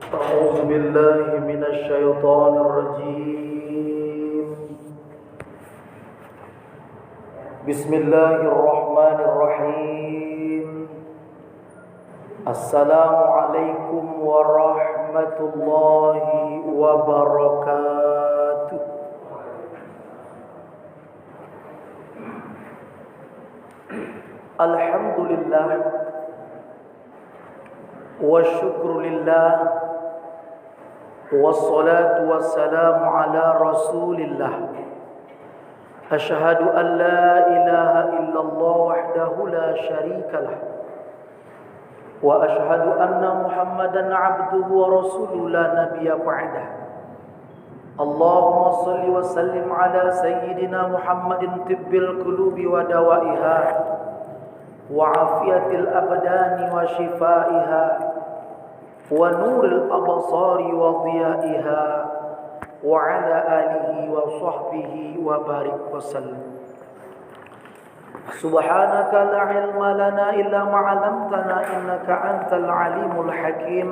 أعوذ بالله من الشيطان الرجيم. بسم الله الرحمن الرحيم. السلام عليكم ورحمة الله وبركاته. الحمد لله والشكر لله والصلاة والسلام على رسول الله. أشهد أن لا إله إلا الله وحده لا شريك له، وأشهد أن محمدا عبده ورسوله لا نبي بعده. اللهم صل وسلم على سيدنا محمد طب القلوب ودوائها وعافية الأبدان وشفائها ونور الأبصار وضيائها وعلى آله وصحبه وبارك وسلم. سبحانك لا علم لنا إلا ما علمتنا إنك أنت العليم الحكيم.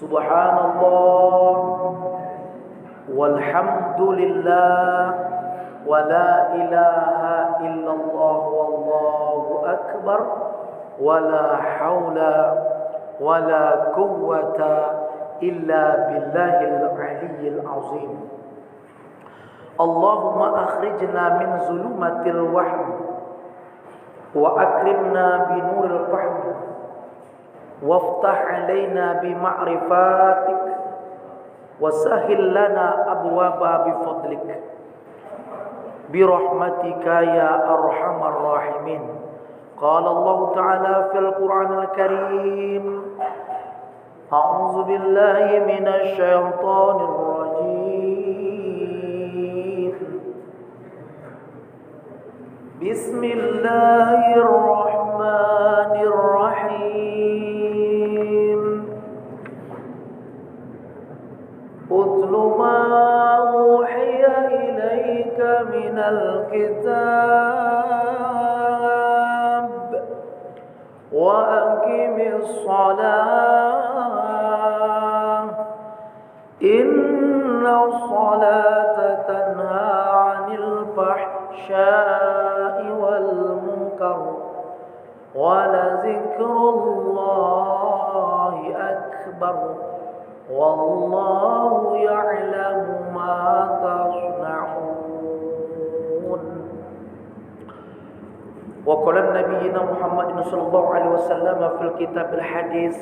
سبحان الله والحمد لله ولا إله إلا الله والله أكبر ولا حول ولا قوة إلا بالله العلي العظيم. اللهم أخرجنا من ظلمات الوهم وأكرمنا بنور الفهم وافتح علينا بمعرفاتك وسهل لنا أبواب بفضلك برحمتك يا أرحم الراحمين. قال الله تعالى في القرآن الكريم: أعوذ بالله من الشيطان الرجيم. بسم الله الرحمن الرحيم. اتل ما أوحي إليك من الكتاب وأقم الصلاة إن الصلاة تنهى عن الفحشاء والمنكر ولذكر الله أكبر والله يعلم ما تصنعون. وقال النبي محمد صلى الله عليه وسلم في الكتاب الحديث.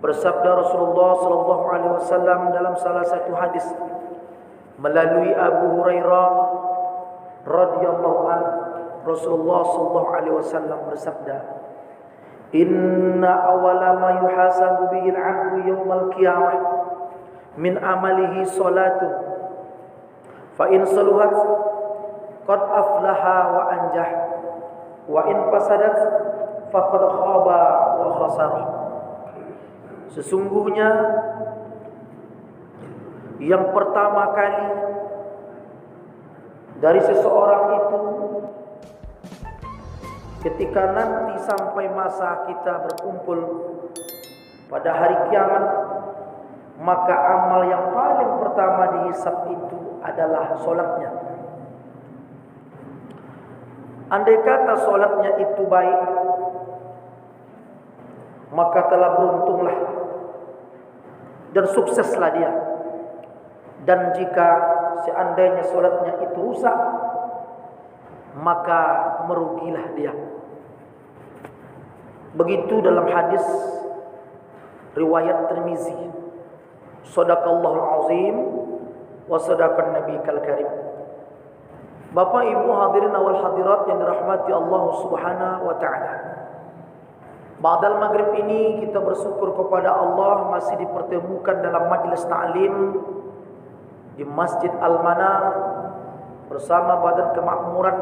Bersabda Rasulullah sallallahu alaihi wasallam dalam salah satu hadis melalui Abu Hurairah radhiyallahu anhu, Rasulullah sallallahu alaihi wasallam bersabda, Inna awala ma yuhasabu bihi al-'abdu yawmal qiyamah min amalihi salatu fa in saluhat qad aflaha wa anjah wa in fasadat faqad khaba wa khasara. Sesungguhnya yang pertama kali dari seseorang itu ketika nanti sampai masa kita berkumpul pada hari kiamat, maka amal yang paling pertama dihisab itu adalah solatnya. Andai kata solatnya itu baik, maka telah beruntunglah dan sukseslah dia. Dan jika seandainya solatnya itu rusak, maka merugilah dia. Begitu dalam hadis riwayat Tirmizi. Shadaqallahul azim wa sadaqan nabiyul karim. Bapak Ibu hadirin wal hadirat yang dirahmati Allah Subhanahu wa taala. Ba'dal maghrib ini kita bersyukur kepada Allah masih dipertemukan dalam majlis ta'lim di Masjid Al-Manar bersama Badan Kemakmuran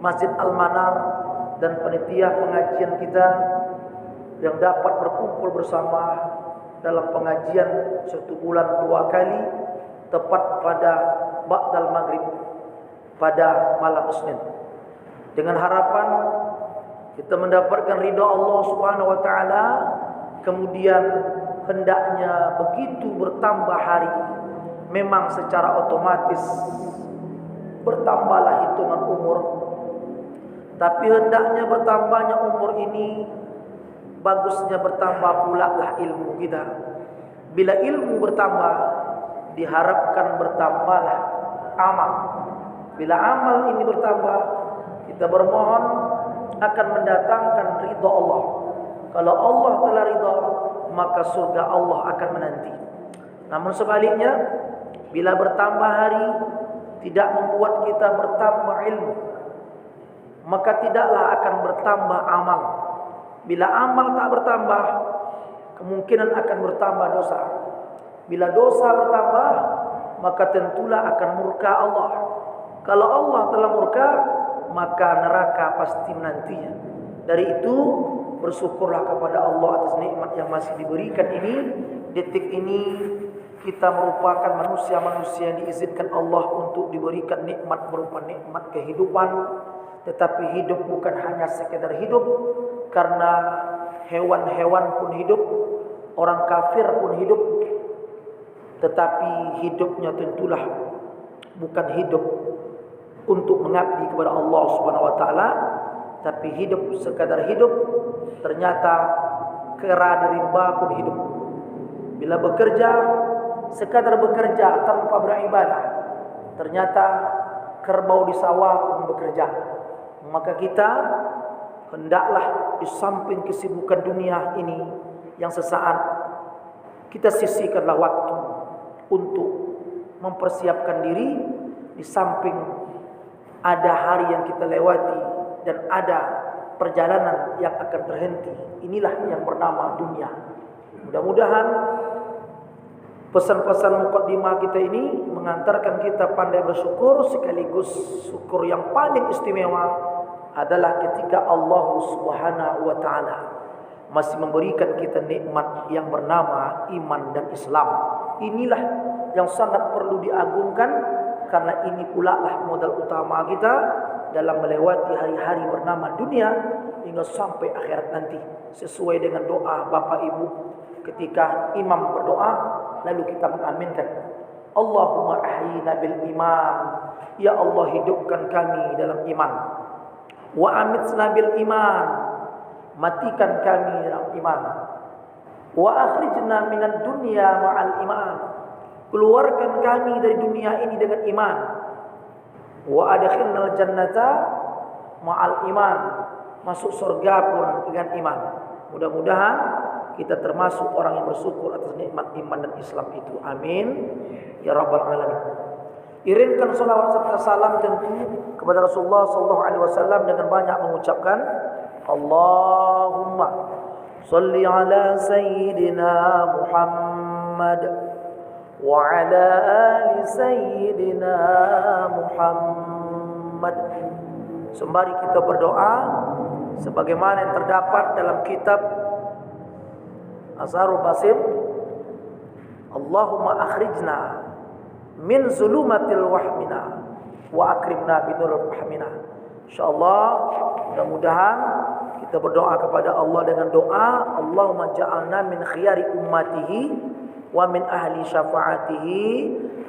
Masjid Al-Manar dan panitia pengajian kita yang dapat berkumpul bersama dalam pengajian 1 bulan 2 kali tepat pada ba'dal maghrib pada malam Senin, dengan harapan kita mendapatkan ridha Allah Subhanahu wa taala, kemudian hendaknya begitu bertambah hari, memang secara otomatis bertambahlah hitungan umur. Tapi hendaknya bertambahnya umur ini, bagusnya bertambah pula lah ilmu kita. Bila ilmu bertambah, diharapkan bertambahlah amal. Bila amal ini bertambah, kita bermohon akan mendatangkan ridha Allah. Kalau Allah telah ridha, maka surga Allah akan menanti. Namun sebaliknya, bila bertambah hari tidak membuat kita bertambah ilmu, maka tidaklah akan bertambah amal. Bila amal tak bertambah, kemungkinan akan bertambah dosa. Bila dosa bertambah, maka tentulah akan murka Allah. Kalau Allah telah murka, maka neraka pasti menantinya. Dari itu, bersyukurlah kepada Allah atas nikmat yang masih diberikan ini. Detik ini kita merupakan manusia-manusia yang diizinkan Allah untuk diberikan nikmat berupa nikmat kehidupan. Tetapi hidup bukan hanya sekedar hidup, karena hewan-hewan pun hidup, orang kafir pun hidup. Tetapi hidupnya tentulah bukan hidup untuk mengabdi kepada Allah Subhanahu wa taala, tapi hidup sekadar hidup. Ternyata kera di rimba pun hidup. Bila bekerja sekadar bekerja tanpa beribadah, ternyata kerbau di sawah pun bekerja. Maka kita hendaklah di samping kesibukan dunia ini yang sesaat, kita sisihkanlah waktu untuk mempersiapkan diri. Di samping ada hari yang kita lewati dan ada perjalanan yang akan terhenti. Inilah yang bernama dunia. Mudah-mudahan pesan-pesan mukaddimah kita ini mengantarkan kita pandai bersyukur, sekaligus syukur yang paling istimewa adalah ketika Allah Subhanahu wa taala masih memberikan kita nikmat yang bernama iman dan Islam. Inilah yang sangat perlu diagungkan, karena ini pula lah modal utama kita dalam melewati hari-hari bernama dunia hingga sampai akhirat nanti. Sesuai dengan doa Bapak Ibu ketika imam berdoa, lalu kita mengaminkan, Allahumma ahyina bil iman, ya Allah hidupkan kami dalam iman. Wa amitna bil iman, matikan kami dalam iman. Wa akhrijna minad dunya ma'al iman, keluarkan kami dari dunia ini dengan iman. Wa adkhilnal jannata ma'al iman, masuk surga pun dengan iman. Mudah-mudahan kita termasuk orang yang bersyukur atas nikmat iman dan Islam itu. Amin ya rabbal alamin. Irinkan salawat serta salam tentu kepada Rasulullah sallallahu alaihi wasallam dengan banyak mengucapkan Allahumma shalli ala sayyidina Muhammad wa ala ali sayyidina Muhammad. Sembari kita berdoa sebagaimana yang terdapat dalam kitab Azharul Basit, Allahumma akhrijna min zulumatil wahmina wa akrimna binurul fahmina. InsyaAllah mudah-mudahan kita berdoa kepada Allah dengan doa Allahumma ja'alna min khiyari ummatihi wa min ahli syafaatihi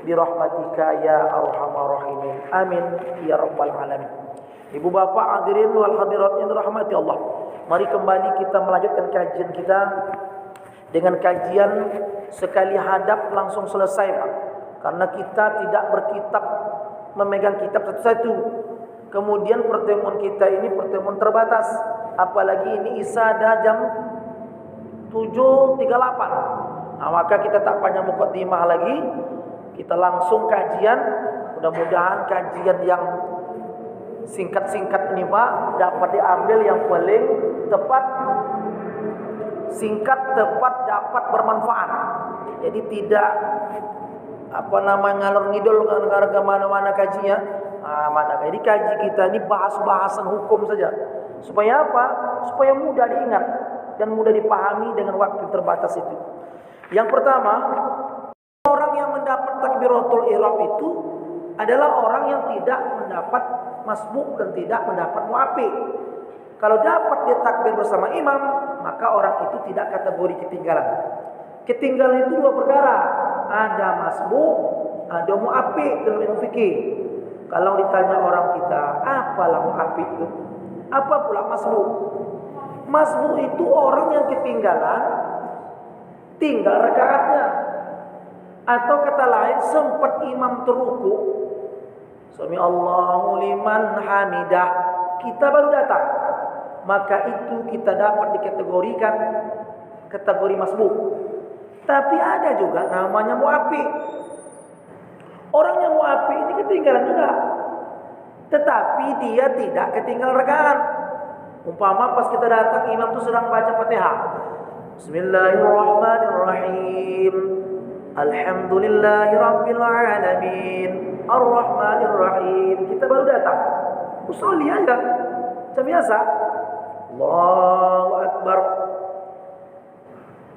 birahmatika ya arhamar rahimin. Amin ya rabbal alamin. Ibu bapa hadirin wal hadirat yang dirahmati Allah, mari kembali kita melanjutkan kajian kita dengan kajian sekali hadap langsung selesai, Pak. Karena kita tidak berkitab, memegang kitab satu-satu. Kemudian pertemuan kita ini pertemuan terbatas. Apalagi ini isadah jam 7.38. Nah, maka kita tak panjang mukaddimah lagi. Kita langsung kajian. Mudah-mudahan kajian yang singkat-singkat ini Pak dapat diambil yang paling tepat. Singkat, tepat, dapat bermanfaat. Jadi tidak ngalor ngidul ke mana-mana kajinya. Jadi kaji kita ini bahas-bahasan hukum saja. Supaya apa? Supaya mudah diingat dan mudah dipahami dengan waktu terbatas itu. Yang pertama, orang yang mendapat takbiratul ihram itu adalah orang yang tidak mendapat masbuk dan tidak mendapat muafi. Kalau dapat dia takbir bersama imam, maka orang itu tidak kategori ketinggalan. Ketinggalan itu dua perkara. Ada masbuk, ada mu'api dalam ilmu fikih. Kalau ditanya orang kita, apalah mu'api itu? Apa pula masbuk? Masbuk itu orang yang ketinggalan, tinggal rakaatnya. Atau kata lain, sempat imam terruku, Sami Allahu liman hamidah, kita baru datang, maka itu kita dapat dikategorikan kategori masbuk. Tapi ada juga namanya mu'api. Orang yang mu'api ini ketinggalan juga, tetapi dia tidak ketinggalan rakaat. Umpama pas kita datang imam itu sedang baca Fatihah, Bismillahirrahmanirrahim, Alhamdulillahirabbil alamin, Arrahmanirrahim. Kita baru datang, usolli aja macam biasa, Allahu Akbar.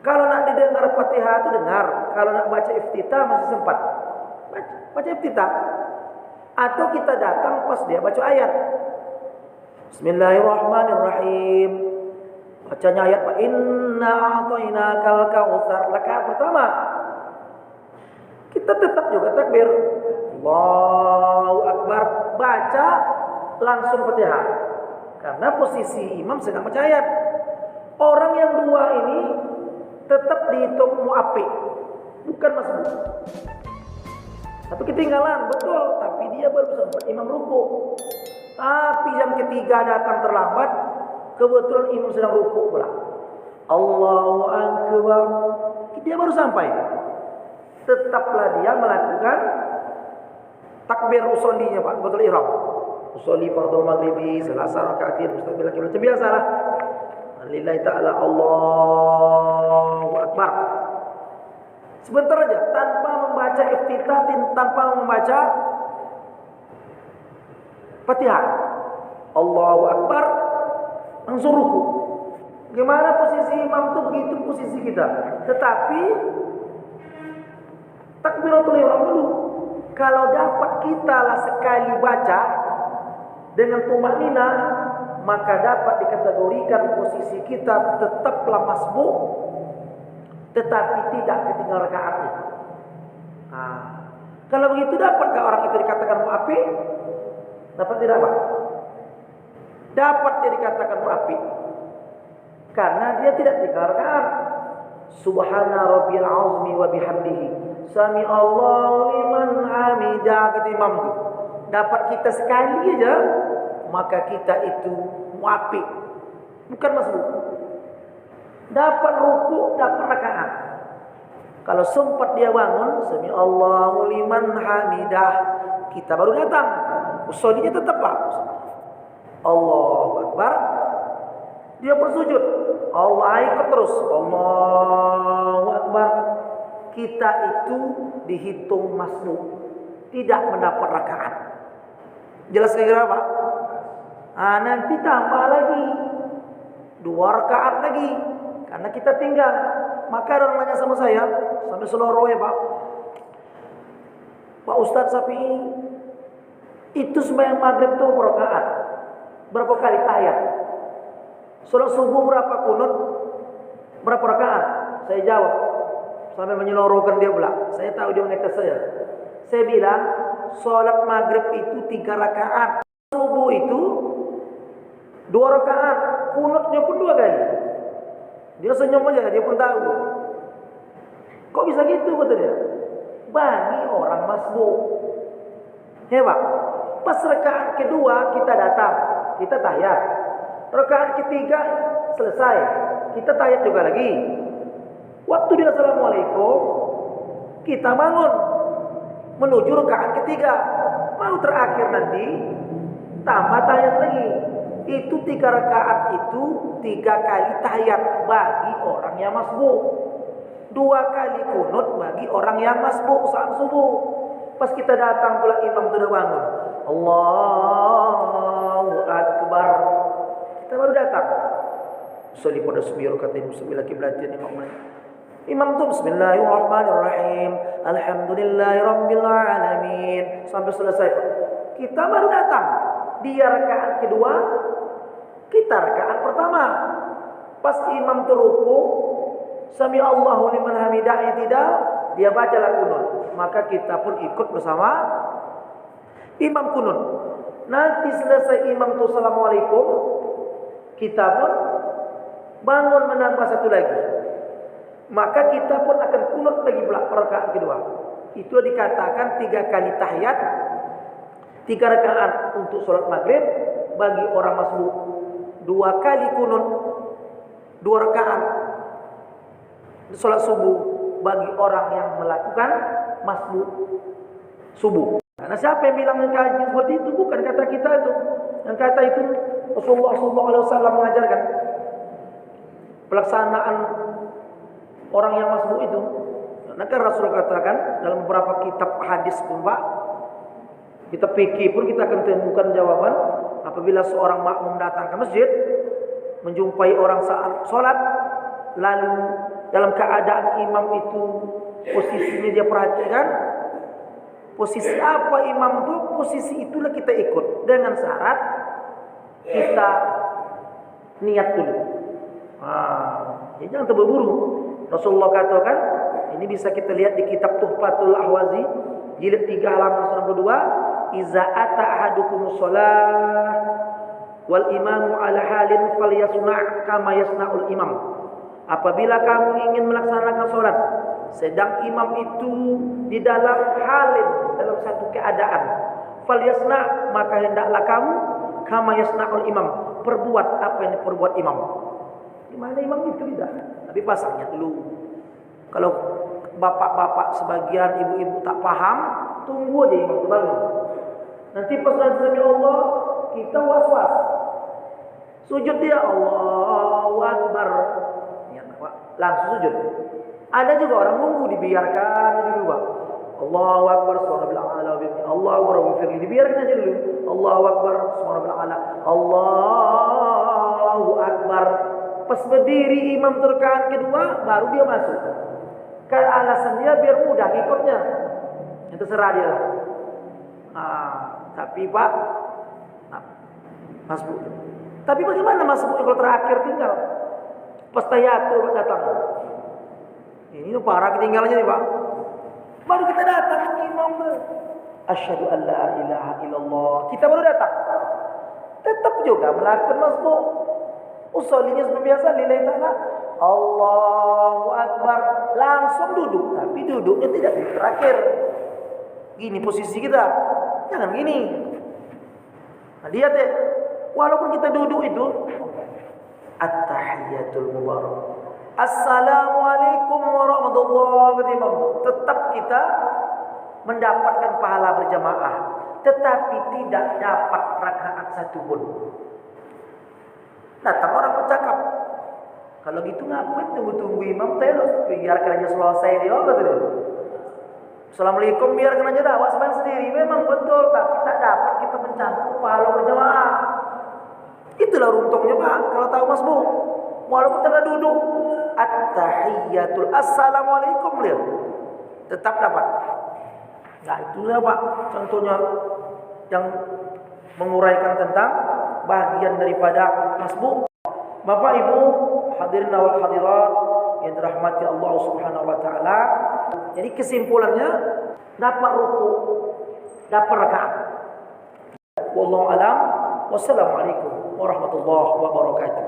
Kalau nak didengar Fatihah itu dengar, kalau nak baca iftitah masih sempat baca iftitah. Atau kita datang pas dia baca ayat, Bismillahirrahmanirrahim, bacanya ayat wa inna a'tainakal kautsar, rakaat pertama. Kita tetap juga takbir, Allahu Akbar, baca langsung Fatihah. Karena posisi imam sedang baca ayat. Orang yang dua ini tetap dihitung mu'api, bukan masbuk. Tapi ketinggalan, betul, tapi dia baru sempat imam ruku. Tapi yang ketiga datang terlambat, kebetulan imam sedang ruku pula, Allahu Akbar, dia baru sampai. Tetaplah dia melakukan takbir usollinya, Pak, betul ihram. Usolli fardhu maghribi selasa rakaatin mustaqbil qiblah, biasalah. Lillahi ta'ala Allahu Akbar. Sebentar aja, tanpa membaca iftitah, tanpa membaca Fatihah, Allahu Akbar, langsung ruku. Gimana posisi imam itu, begitu posisi kita. Tetapi takbiratul ihram dulu. Kalau dapat kita lah sekali baca dengan tumakninah, maka dapat dikategorikan posisi kita tetaplah masbuk, tetapi tidak ketinggalan rakaatnya. Kalau begitu, dapatkah orang itu dikatakan mu'api? Dapat tidak, Pak? Dapat dia dikatakan mu'api karena dia tidak ketinggalan rakaat. Subhana rabbiyal azmi wa bihamdihi, Sami Allahu liman hamidah, kata imam itu. Dapat kita sekali aja, maka kita itu mu'api, bukan masbuk. Dapat ruku, dapat rakaat. Kalau sempat dia bangun, Sami Allahu liman hamidah, kita baru datang, usollinya tetap, Pak, Allahu Akbar, dia bersujud, Allah ikut terus, Allahu Akbar. Kita itu dihitung masbuk, tidak mendapat rakaat. Jelas kira-kira, Pak? Nanti tambah lagi 2 rakaat lagi karena kita tinggal. Maka ada orang nanya sama saya sampai seluruh ya, Pak Ustadz Sapi, itu sembahyang maghrib itu berapa rakaat? Berapa kali tahiyat? Salat subuh berapa kunut? Berapa rakaat? Saya jawab sambil menyeluruhkan dia pula. Saya tahu dia mengetes saya. Saya bilang salat maghrib itu 3 rakaat, subuh itu 2 rakaat, kunutnya pun 2 kali. Dia senyum aja, dia pun tahu. Kok bisa gitu, kata dia? Bagi orang masbuk. Hebat. Pas rakaat kedua kita datang, kita tahiyat. Rakaat ketiga selesai, kita tahiyat juga lagi. Waktu dia assalamualaikum, kita bangun menuju rakaat ketiga. Mau terakhir nanti tambah tahiyat lagi. Itu 3 rakaat itu 3 kali tahiyat bagi orang yang masbuk, 2 kali kunut bagi orang yang masbuk saat subuh. Pas kita datang pula imam sudah bangun, Allahu Akbar, kita baru datang. Usolli pada 9 rakaat mustaqbil qiblatin imam itu Bismillahirrahmanirrahim, Alhamdulillahirabbil alamin sampai selesai. Kita baru datang. Dia rakaat kedua, kita rakaat pertama. Pas imam teruku, Sami Allahu liman hamidah tidak, dia bacalah kunut. Maka kita pun ikut bersama imam kunut. Nanti selesai imam tu assalamualaikum, kita pun bangun menambah satu lagi. Maka kita pun akan kunut lagi pula rakaat kedua. Itu dikatakan 3 kali tahiyat, 3 rakaat untuk solat maghrib bagi orang masbuk, 2 kali kunut, 2 rakaat solat subuh bagi orang yang melakukan masbuk subuh. Karena siapa yang bilang kaji seperti itu? Bukan kata kita itu. Yang kata itu Rasulullah SAW mengajarkan pelaksanaan orang yang masbuk itu. Maka Rasul katakan dalam beberapa kitab hadis pun Pak, kita fikih pun kita akan temukan jawaban apabila seorang makmum datang ke masjid menjumpai orang saat sholat, lalu dalam keadaan imam itu posisinya dia perhatikan, posisi apa imam itu, posisi itulah kita ikut dengan syarat kita niat dulu. Jangan terburu-buru. Rasulullah katakan, ini bisa kita lihat di kitab Tuhfatul Ahwazi jilid 3 halaman 92, iza ata ahadukum shalah wal imamu ala halin falyasna' kama yasna'ul imam. Apabila kamu ingin melaksanakan sholat sedang imam itu di dalam halin, dalam satu keadaan, falyasna', maka hendaklah kamu kama yasna'ul imam, perbuat apa yang diperbuat imam. Di mana imam itu tidak? Tapi pasangnya dulu. Kalau bapak-bapak sebagian ibu-ibu tak paham, tunggu aja imam bangun. Nanti pas sami Allah kita was-was. Sujud dia Allahu Akbar. Langsung sujud. Ada juga orang nunggu, dibiarkan dulu Pak. Allahu Akbar subhanallah wa bihamdihi. Allahu Akbar wa firli, dibiarkan aja dulu. Allahu Akbar subhanallah. Allahu Akbar. Pas berdiri imam rakaat kedua baru dia masuk. Kan alasan dia biar mudah ikutnya. Itu terserah dia lah. Tapi Pak, masbuk. Tapi bagaimana masbuk kalau terakhir tinggal? Pas tahiyatul datang. Ini parah ketinggalannya nih Pak. Baru kita datang imam tuh. Asyhadu an la ilaha illallah. Kita baru datang. Tetap juga melakukan masbuk. Usollinya seperti biasa lillahi ta'ala. Allahu Akbar. Langsung duduk. Tapi duduknya tidak di terakhir. Gini posisi kita. Jangan gini. Nah, lihat deh. Walaupun kita duduk itu, At-tahiyyatul mubarak, Assalamualaikum warahmatullahi wabarakatuh, tetap kita mendapatkan pahala berjamaah, tetapi tidak dapat rakaat satu pun. Datang orang bercakap, kalau gitu ngapain tunggu-tunggu imam terus, biarkan aja selesai dia, kata dia. Assalamualaikum, biarkan aja dakwah sembahyang sendiri. Memang betul, tapi tak dapat kita mencakup pahala berjamaah. Itulah untungnya Pak, kalau tahu masbuk. Walaupun tengah duduk, at-tahiyyatul assalamualaikum dia tetap dapat. Nah itulah Pak, contohnya yang menguraikan tentang bagian daripada masbuk. Bapak Ibu hadirin wal hadirat yang dirahmati Allah Subhanahu wa taala. Jadi kesimpulannya dapat ruku, dapat rakaat. Wallahu alam. Wassalamualaikum warahmatullahi wabarakatuh.